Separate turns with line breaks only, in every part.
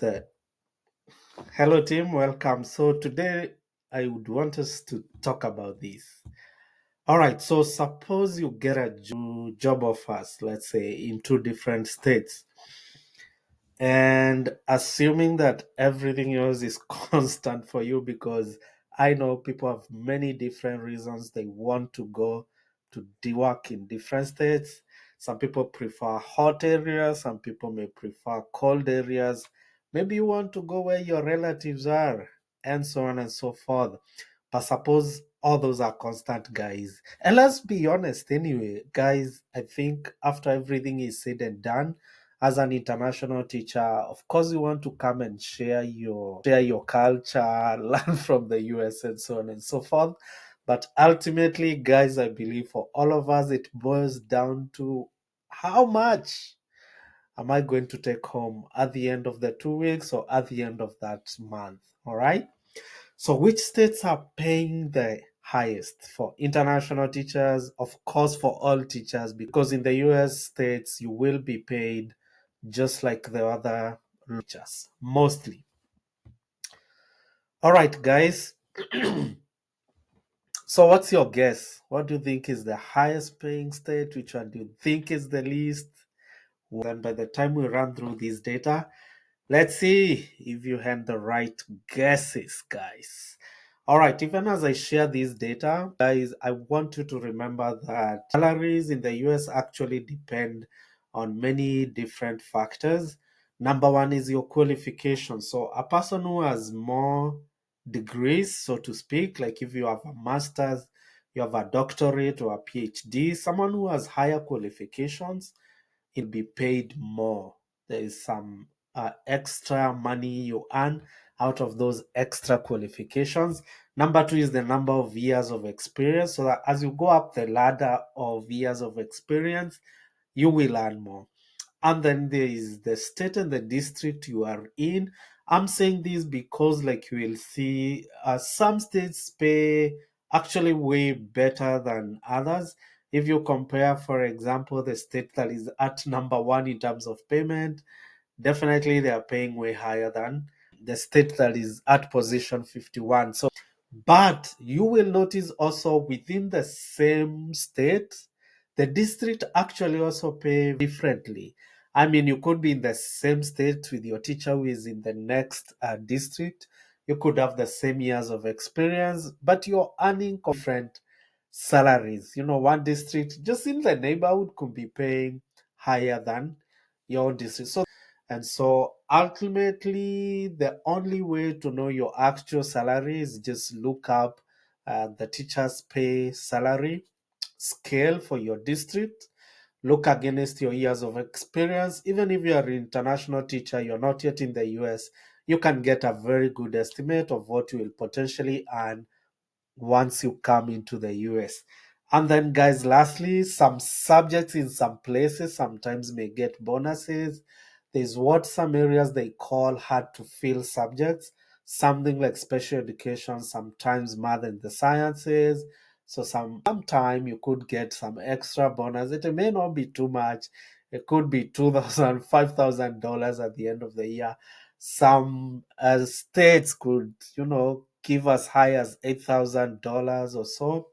The Hello team, welcome. So today I would want us to talk about this. All right, so suppose you get a job offers, let's say in two different states, and assuming that everything else is constant for you, because I know people have many different reasons they want to go to work in different states. Some people prefer hot areas, some people may prefer cold areas. Maybe you want to go where your relatives are, and so on and so forth. But suppose all those are constant, guys. And let's be honest anyway, guys, I think after everything is said and done, as an international teacher, of course you want to come and share your culture, learn from the US and so on and so forth. But ultimately, guys, I believe for all of us it boils down to how much am I going to take home at the end of the 2 weeks or at the end of that month? All right. So, which states are paying the highest for international teachers? Of course, for all teachers, because in the US states, you will be paid just like the other teachers, mostly. All right, guys. So, what's your guess? What do you think is the highest paying state? Which one do you think is the least? Then, by the time we run through this data, let's see if you had the right guesses, guys. All right, even as I share this data, guys, I want you to remember that salaries in the US actually depend on many different factors. Number one is your qualification. So, a person who has more degrees, so to speak, like if you have a master's, you have a doctorate or a PhD, someone who has higher qualifications, it'll be paid more. There is some extra money you earn out of those extra qualifications. Number two is the number of years of experience. So that as you go up the ladder of years of experience, you will earn more. And then there is the state and the district you are in. I'm saying this because, like you will see, some states pay actually way better than others. If you compare, for example, the state that is at number one in terms of payment, definitely they are paying way higher than the state that is at position 51. So, but you will notice also within the same state, the district actually also pay differently. I mean, you could be in the same state with your teacher who is in the next district. You could have the same years of experience, but you're earning different salaries. You know, one district just in the neighborhood could be paying higher than your own district. So ultimately, the only way to know your actual salary is just look up the teacher's pay salary scale for your district. Look against your years of experience. Even if you are an international teacher, you're not yet in the US, you can get a very good estimate of what you will potentially earn once you come into the US. And then, guys, lastly, some subjects in some places sometimes may get bonuses. There's what some areas they call hard to fill subjects, something like special education, sometimes math and the sciences. So sometime you could get some extra bonus. It may not be too much. It could be $2,000, $5,000 at the end of the year. Some states could, give as high as $8,000 or so,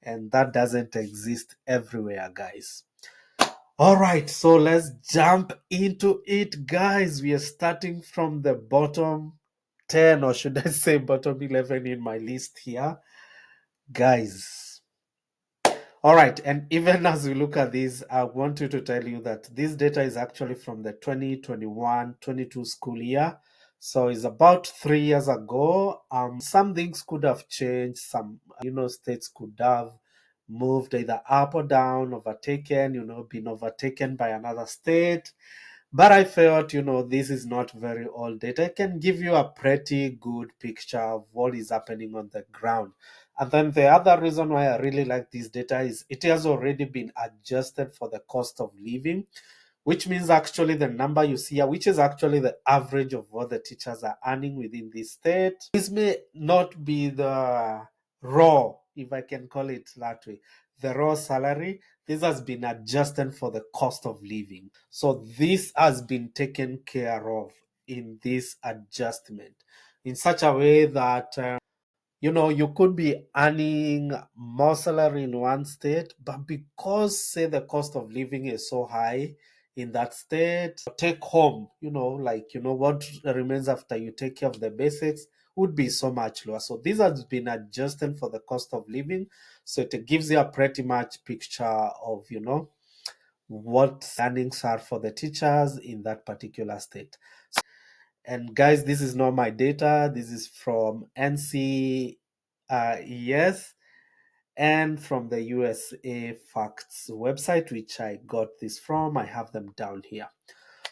and that doesn't exist everywhere, guys. All right, so let's jump into it, guys. We are starting from the bottom 10, or should I say bottom 11 in my list here, guys. All right, and even as we look at this, I want you to tell you that this data is actually from the 2021-22 school year. So it's about 3 years ago. Some things could have changed. Some, states could have moved either up or down, overtaken, been overtaken by another state. But I felt, this is not very old data. It can give you a pretty good picture of what is happening on the ground. And then the other reason why I really like this data is it has already been adjusted for the cost of living, which means actually the number you see here, which is actually the average of what the teachers are earning within this state. This may not be the raw, if I can call it that way, the raw salary. This has been adjusted for the cost of living. So this has been taken care of. in this adjustment in such a way that you could be earning more salary in one state, but because, say, the cost of living is so high in that state, take home, what remains after you take care of the basics would be so much lower. So this has been adjusted for the cost of living. So it gives you a pretty much picture of, what earnings are for the teachers in that particular state. And guys, this is not my data. This is from NC yes, and from the USA Facts website, which I got this from. I have them down here.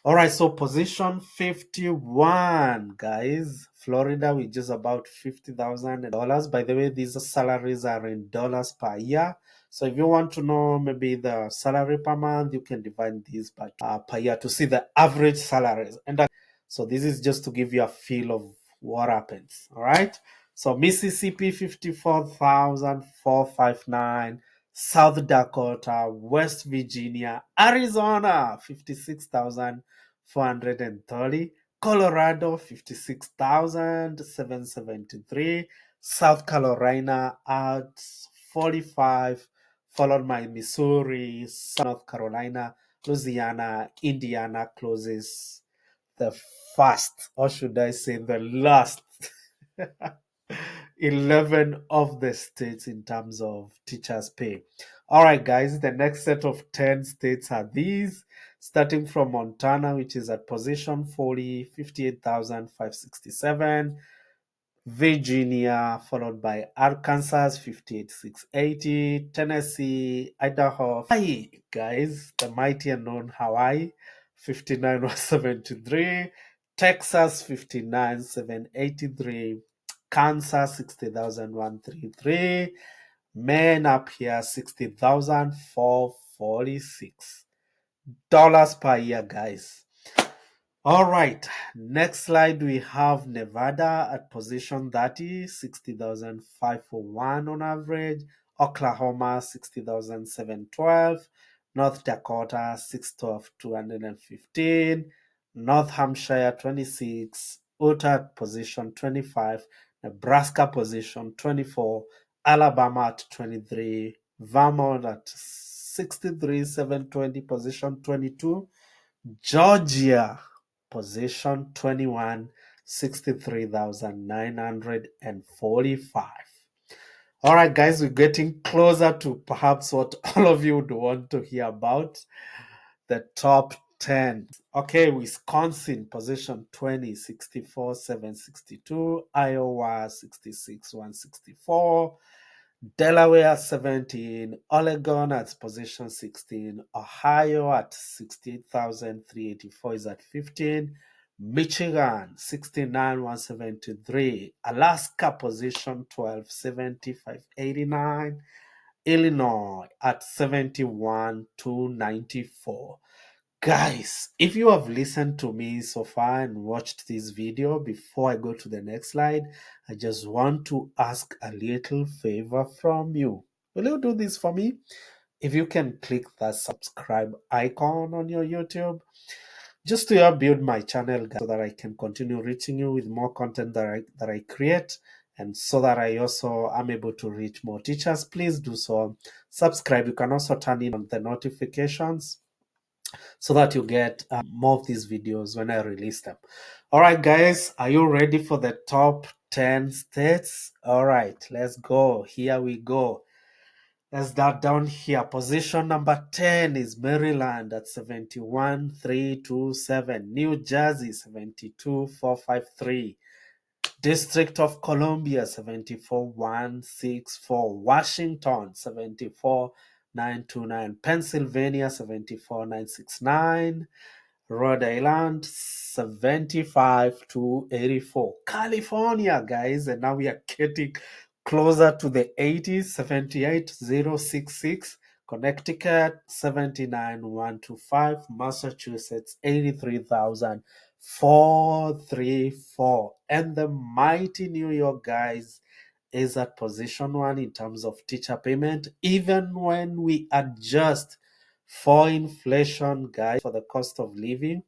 All right, so position 51, guys. Florida with just about $50,000. By the way, these salaries are in dollars per year. So if you want to know maybe the salary per month, you can divide these by per year to see the average salaries. And so this is just to give you a feel of what happens. All right. So Mississippi 54,459, South Dakota, West Virginia, Arizona 56,430, Colorado 56,773, South Carolina at 45, followed by Missouri, South Carolina, Louisiana, Indiana closes the first, or should I say the last 11 of the states in terms of teachers' pay. All right, guys, the next set of 10 states are these, starting from Montana, which is at position 40, 58,567. Virginia, followed by Arkansas, 58,680. Tennessee, Idaho, Hawaii, guys, the mighty and known Hawaii, 59,173. Texas, 59,783. Kansas, 60,133. Maine up here, 60,446 dollars per year, guys. All right, next slide we have Nevada at position 30, 60,541 on average. Oklahoma, 60,712. North Dakota, 612,215. North Hampshire, 26. Utah at position 25. Nebraska position 24. Alabama at 23. Vermont at 63,720, position 22. Georgia, position 21, 63,945. All right, guys, we're getting closer to perhaps what all of you would want to hear about, the top 10. Okay, Wisconsin, position 20, 64,762. Iowa, 66,164. Delaware 17, Oregon at position 16, Ohio at 68,384 is at 15, Michigan 69,173, Alaska position 12, 70,589, Illinois at 71,294. Guys, if you have listened to me so far and watched this video, before I go to the next slide, I just want to ask a little favor from you. Will you do this for me? If you can click that subscribe icon on your YouTube, just to help build my channel, guys, so that I can continue reaching you with more content that I create, and so that I also am able to reach more teachers. Please do so. Subscribe. You can also turn in on the notifications so that you get more of these videos when I release them. All right, guys, are you ready for the top 10 states? All right, let's go. Here we go. Let's start down here. Position number 10 is Maryland at 71,327. New Jersey, 72,453. District of Columbia, 74,164. Washington, 74,929. Pennsylvania, 74,969. Rhode Island, 75,284. California, guys, and now we are getting closer to the 80s, 78,066. Connecticut, 79,125. Massachusetts, 83,434. And the mighty New York, guys, is at position 1 in terms of teacher payment, even when we adjust for inflation, guys, for the cost of living.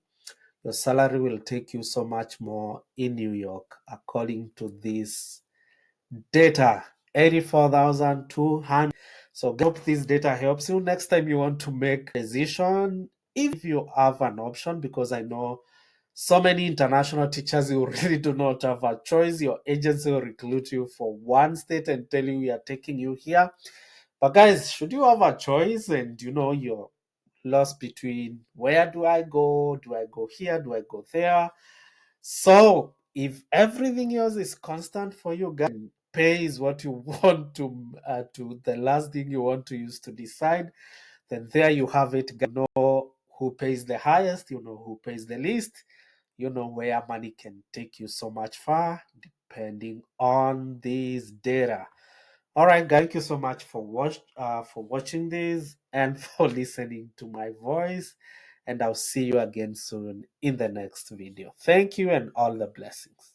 your salary will take you so much more in New York, according to this data. 84,200. So I hope this data helps you. Next time you want to make a decision, if you have an option, because I know so many international teachers who really do not have a choice. Your agency will recruit you for one state and tell you we are taking you here. But guys, should you have a choice and you're lost between where do I go? Do I go here? Do I go there? So if everything else is constant for you, guys, pay is what you want to the last thing you want to use to decide. Then there you have it. You know who pays the highest. You know who pays the least. You know where money can take you so much far, depending on this data. All right, guys, thank you so much for watching this and for listening to my voice. And I'll see you again soon in the next video. Thank you and all the blessings.